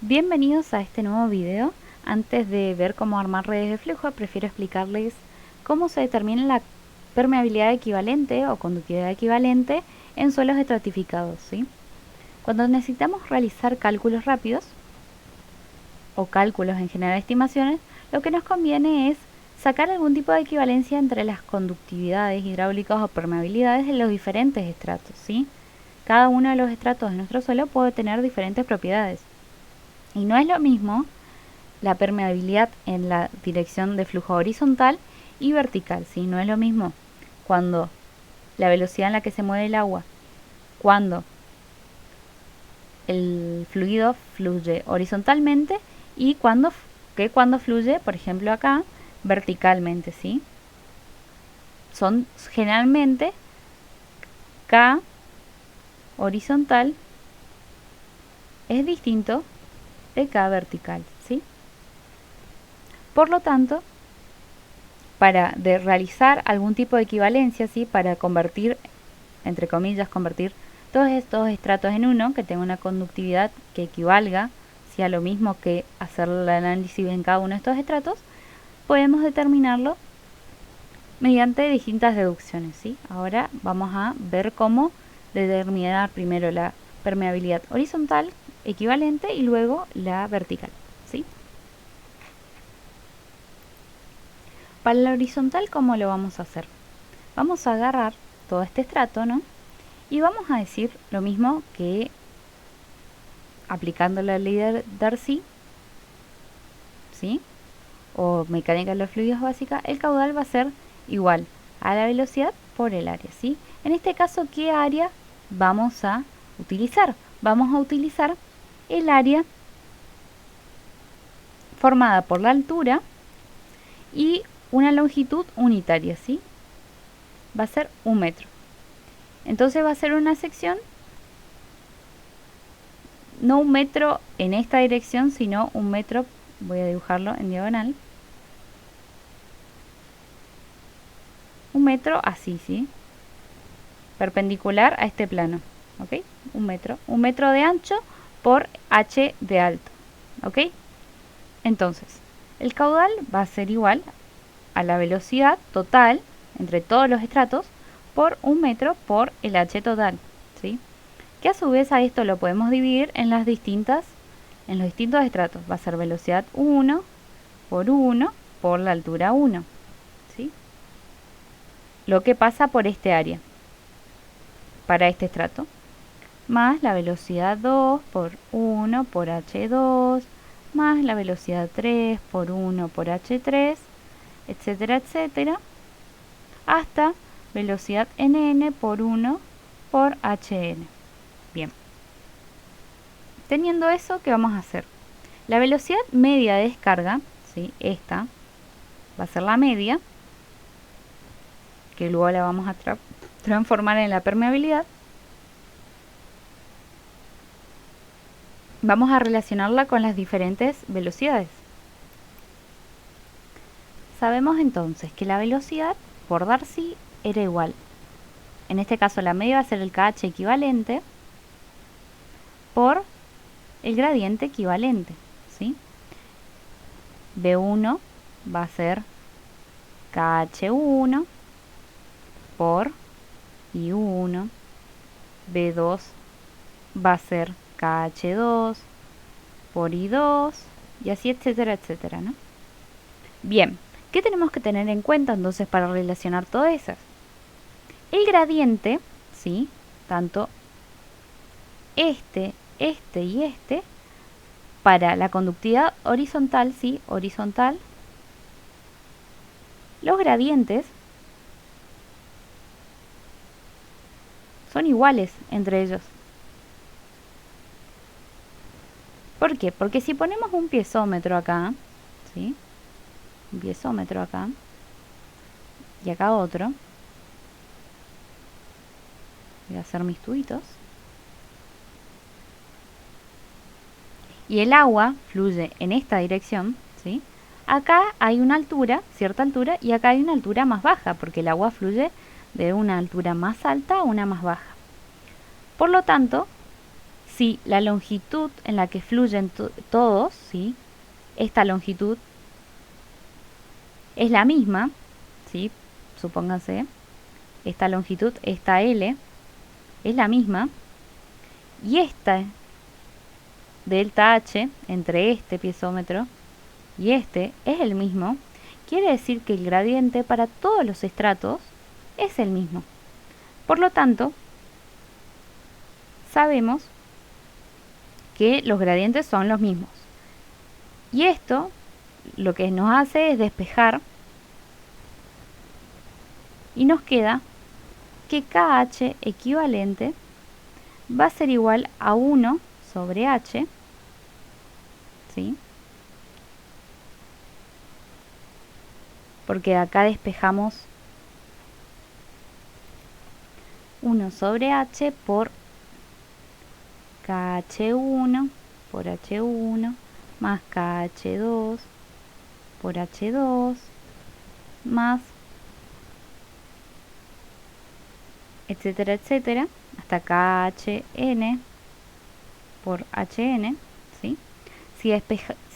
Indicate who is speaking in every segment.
Speaker 1: Bienvenidos a este nuevo video. Antes de ver cómo armar redes de flujo, prefiero explicarles cómo se determina la permeabilidad equivalente o conductividad equivalente en suelos estratificados, ¿sí? Cuando necesitamos realizar cálculos rápidos o cálculos en general de estimaciones, lo que nos conviene es sacar algún tipo de equivalencia entre las conductividades hidráulicas o permeabilidades de los diferentes estratos, ¿sí? Cada uno de los estratos de nuestro suelo puede tener diferentes propiedades. Y no es lo mismo la permeabilidad en la dirección de flujo horizontal y vertical, ¿sí? No es lo mismo cuando la velocidad en la que se mueve el agua, cuando el fluido fluye horizontalmente y cuando fluye, por ejemplo acá, verticalmente, ¿sí? Son generalmente K horizontal es distinto de K vertical, ¿sí? Por lo tanto, para realizar algún tipo de equivalencia, ¿sí? Para convertir, entre comillas, convertir todos estos estratos en uno, que tenga una conductividad que equivalga, ¿sí? A lo mismo que hacer el análisis en cada uno de estos estratos, podemos determinarlo mediante distintas deducciones, ¿sí? Ahora vamos a ver cómo determinar primero la permeabilidad horizontal equivalente y luego la vertical, ¿sí? Para la horizontal, ¿cómo lo vamos a hacer? Vamos a agarrar todo este estrato, ¿no? Y vamos a decir lo mismo que aplicando la ley de Darcy, ¿sí? O mecánica de los fluidos básica, el caudal va a ser igual a la velocidad por el área, ¿sí? En este caso, ¿qué área vamos a utilizar? Vamos a utilizar el área formada por la altura y una longitud unitaria, ¿sí? Va a ser 1 metro. Entonces va a ser una sección, no 1 metro en esta dirección, sino 1 metro, voy a dibujarlo en diagonal, 1 metro así, ¿sí? Perpendicular a este plano, ¿ok? 1 metro de ancho por h de alto, ¿ok? Entonces, el caudal va a ser igual a la velocidad total entre todos los estratos por 1 metro por el h total, ¿sí? Que a su vez a esto lo podemos dividir en los distintos estratos. Va a ser velocidad 1 por la altura 1, ¿sí? Lo que pasa por este área para este estrato, más la velocidad 2 por 1 por h2, más la velocidad 3 por 1 por h3, etcétera, etcétera, hasta velocidad nn por 1 por hn. Bien. Teniendo eso, ¿qué vamos a hacer? La velocidad media de descarga, ¿sí? Esta va a ser la media, que luego la vamos a transformar en la permeabilidad. Vamos a relacionarla con las diferentes velocidades. Sabemos entonces que la velocidad por Darcy era igual. En este caso la media va a ser el KH equivalente por el gradiente equivalente, ¿sí? B1 va a ser KH1 por I1, B2 va a ser KH2 por I2 y así etcétera, etcétera, ¿no? Bien, ¿qué tenemos que tener en cuenta entonces para relacionar todas esas? El gradiente, ¿sí? Tanto este y este, para la conductividad horizontal, ¿sí? Horizontal, los gradientes son iguales entre ellos. ¿Por qué? Porque si ponemos un piezómetro acá, ¿sí? Un piezómetro acá, y acá otro, voy a hacer mis tubitos, y el agua fluye en esta dirección, ¿sí? Acá hay una altura, cierta altura, y acá hay una altura más baja, porque el agua fluye de una altura más alta a una más baja. Por lo tanto, si la longitud en la que fluyen todos, ¿sí? Esta longitud es la misma, ¿sí? Supónganse, esta longitud, esta L, es la misma, y esta delta H entre este piezómetro y este es el mismo, quiere decir que el gradiente para todos los estratos es el mismo. Por lo tanto, sabemos que los gradientes son los mismos. Y esto lo que nos hace es despejar y nos queda que KH equivalente va a ser igual a 1 sobre H, ¿sí? Porque acá despejamos 1 sobre H por KH1 por H1 más KH2 por H2 más etcétera, etcétera, hasta KHN por HN, ¿sí?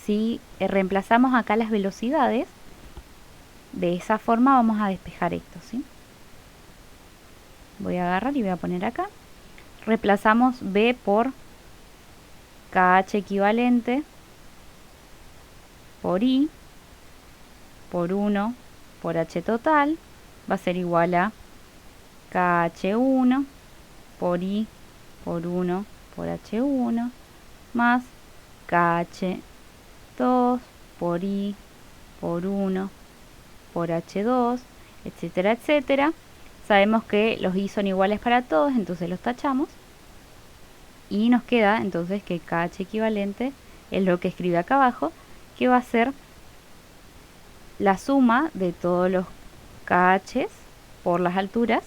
Speaker 1: Si reemplazamos acá las velocidades, de esa forma vamos a despejar esto, ¿sí? Voy a agarrar y voy a poner acá. Reemplazamos B por KH equivalente por I por 1 por H total, va a ser igual a KH1 por I por 1 por H1 más KH2 por I por 1 por H2, etcétera, etcétera. Sabemos que los I son iguales para todos, entonces los tachamos. Y nos queda entonces que KH equivalente es lo que escribe acá abajo, que va a ser la suma de todos los KHs por las alturas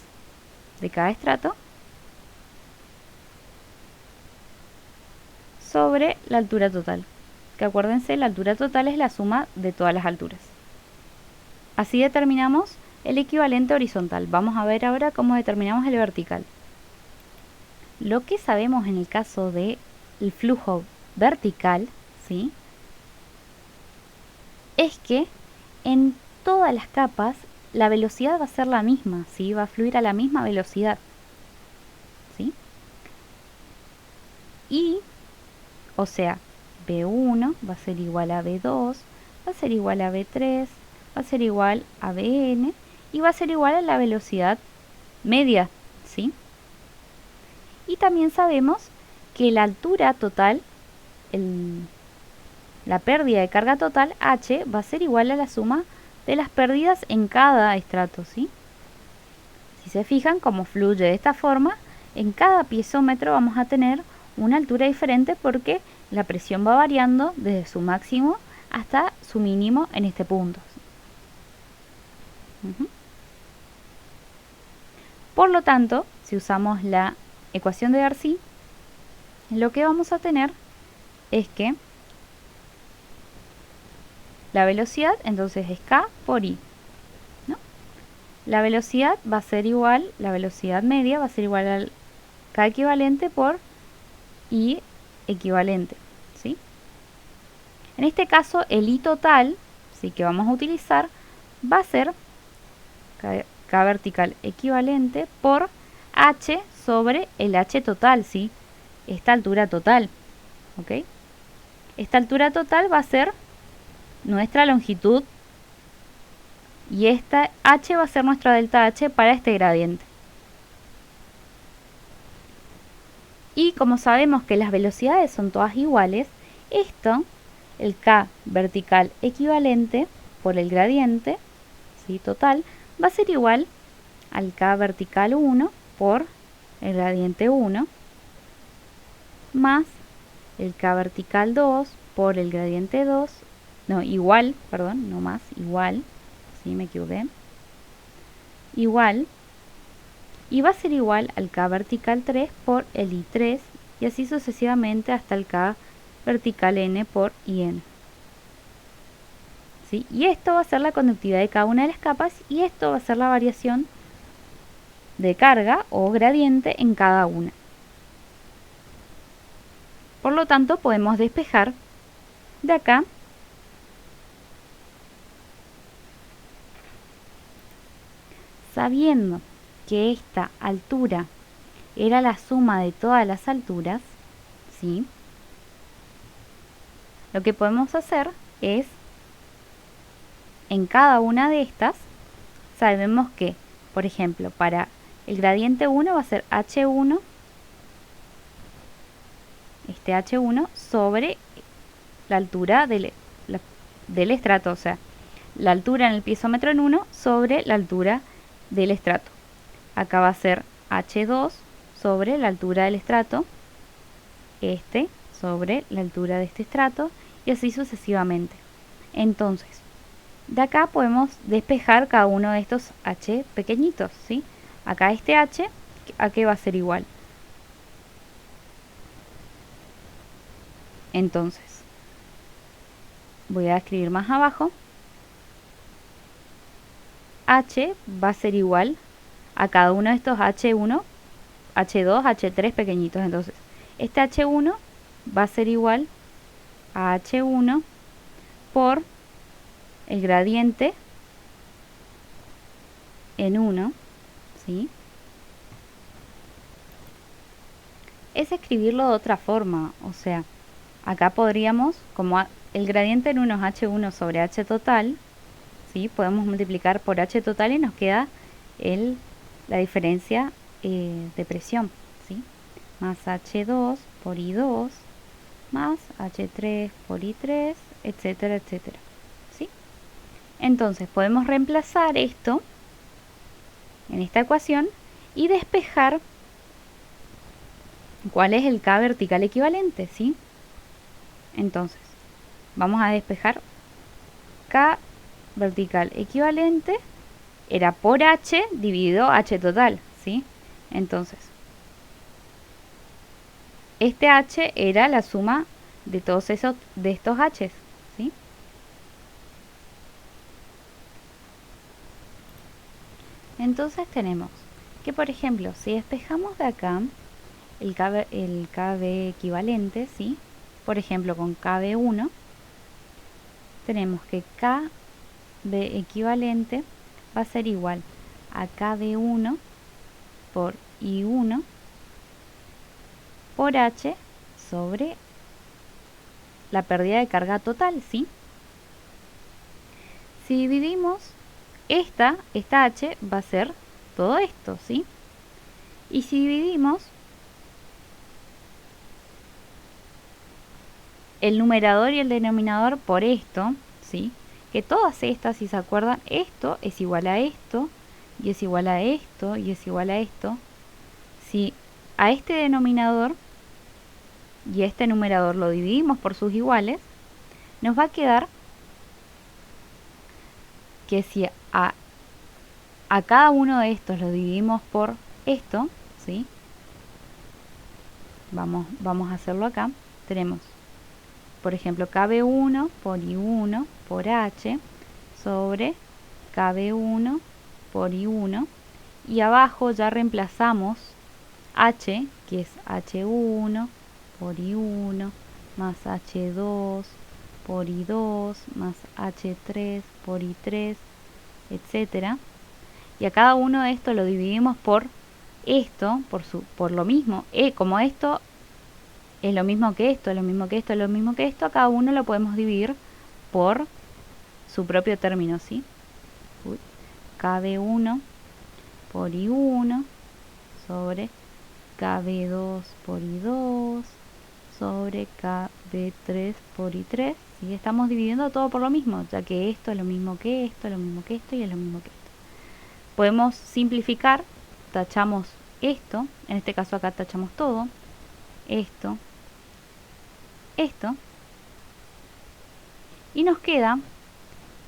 Speaker 1: de cada estrato sobre la altura total. Que acuérdense, la altura total es la suma de todas las alturas. Así determinamos el equivalente horizontal. Vamos a ver ahora cómo determinamos el vertical. Lo que sabemos en el caso del flujo vertical, ¿sí?, es que en todas las capas la velocidad va a ser la misma, ¿sí? Va a fluir a la misma velocidad, ¿sí? Y, o sea, B1 va a ser igual a B2, va a ser igual a B3, va a ser igual a Bn y va a ser igual a la velocidad media, ¿sí? Y también sabemos que la altura total, la pérdida de carga total, H, va a ser igual a la suma de las pérdidas en cada estrato, ¿sí? Si se fijan cómo fluye de esta forma, en cada piezómetro vamos a tener una altura diferente porque la presión va variando desde su máximo hasta su mínimo en este punto. Por lo tanto, si usamos la ecuación de Darcy, lo que vamos a tener es que la velocidad entonces es K por I, ¿no? La velocidad va a ser igual, la velocidad media va a ser igual al K equivalente por I equivalente, ¿sí? En este caso el I total, ¿sí?, que vamos a utilizar va a ser K vertical equivalente por H sobre el H total, ¿sí? Esta altura total, ¿ok? Esta altura total va a ser nuestra longitud y esta H va a ser nuestra delta H para este gradiente. Y como sabemos que las velocidades son todas iguales, esto, el K vertical equivalente por el gradiente, ¿sí?, total, va a ser igual al K vertical 1 por el gradiente 1 más el K vertical 2 por el gradiente 2, no, igual, perdón, no más, igual, sí, me equivoqué, igual, y va a ser igual al K vertical 3 por el I3 y así sucesivamente hasta el K vertical N por IN. ¿Sí? Y esto va a ser la conductividad de cada una de las capas y esto va a ser la variación de carga o gradiente en cada una. Por lo tanto, podemos despejar de acá sabiendo que esta altura era la suma de todas las alturas, ¿sí? Lo que podemos hacer es, en cada una de estas, sabemos que, por ejemplo, para el gradiente 1 va a ser H1, este H1 sobre la altura del estrato, o sea, la altura en el piezómetro en 1 sobre la altura del estrato. Acá va a ser H2 sobre la altura del estrato, este sobre la altura de este estrato, y así sucesivamente. Entonces, de acá podemos despejar cada uno de estos H pequeñitos, ¿sí? Acá este H, ¿a qué va a ser igual? Entonces, voy a escribir más abajo. H va a ser igual a cada uno de estos H1, H2, H3 pequeñitos. Entonces, este H1 va a ser igual a H1 por el gradiente en 1, ¿sí? Es escribirlo de otra forma, o sea, acá podríamos, como el gradiente en 1 es H1 sobre H total, ¿sí? Podemos multiplicar por H total y nos queda la diferencia de presión, ¿sí? Más H2 por I2 más H3 por I3, etcétera, etcétera, ¿sí? Entonces podemos reemplazar esto en esta ecuación y despejar cuál es el K vertical equivalente, ¿sí? Entonces, vamos a despejar K vertical equivalente era por H dividido H total, ¿sí? Entonces, este H era la suma de todos de estos H's, ¿sí? Entonces tenemos que, por ejemplo, si despejamos de acá el KB equivalente, ¿sí? Por ejemplo, con KB1, tenemos que KB equivalente va a ser igual a KB1 por I1 por H sobre la pérdida de carga total, ¿sí? Si dividimos esta H va a ser todo esto, ¿sí? Y si dividimos el numerador y el denominador por esto, ¿sí? Que todas estas, si se acuerdan, esto es igual a esto, y es igual a esto, y es igual a esto. Si a este denominador y este numerador lo dividimos por sus iguales, nos va a quedar que si a cada uno de estos lo dividimos por esto, ¿sí? Vamos a hacerlo acá. Tenemos, por ejemplo, KB1 por I1 por H sobre KB1 por I1. Y abajo ya reemplazamos H, que es H1 por I1 más H2 por I2 más H3 por I3, etcétera. Y a cada uno de estos lo dividimos por esto, por lo mismo. Como esto es lo mismo que esto, lo mismo que esto, lo mismo que esto, a cada uno lo podemos dividir por su propio término, ¿sí? KB1 por I1 sobre KB2 por I2 sobre KB3 por I3. Y estamos dividiendo todo por lo mismo, ya que esto es lo mismo que esto, lo mismo que esto y es lo mismo que esto. Podemos simplificar, tachamos esto, en este caso acá tachamos todo, esto, esto, y nos queda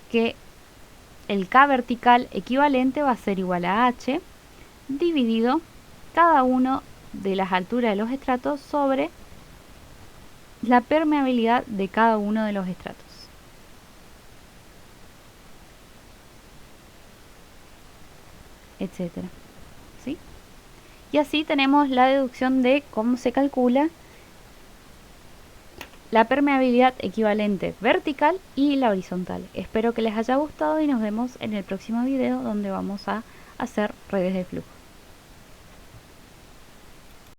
Speaker 1: que el K vertical equivalente va a ser igual a H dividido cada uno de las alturas de los estratos sobre la permeabilidad de cada uno de los estratos. Etcétera, ¿sí? Y así tenemos la deducción de cómo se calcula la permeabilidad equivalente vertical y la horizontal. Espero que les haya gustado y nos vemos en el próximo video donde vamos a hacer redes de flujo.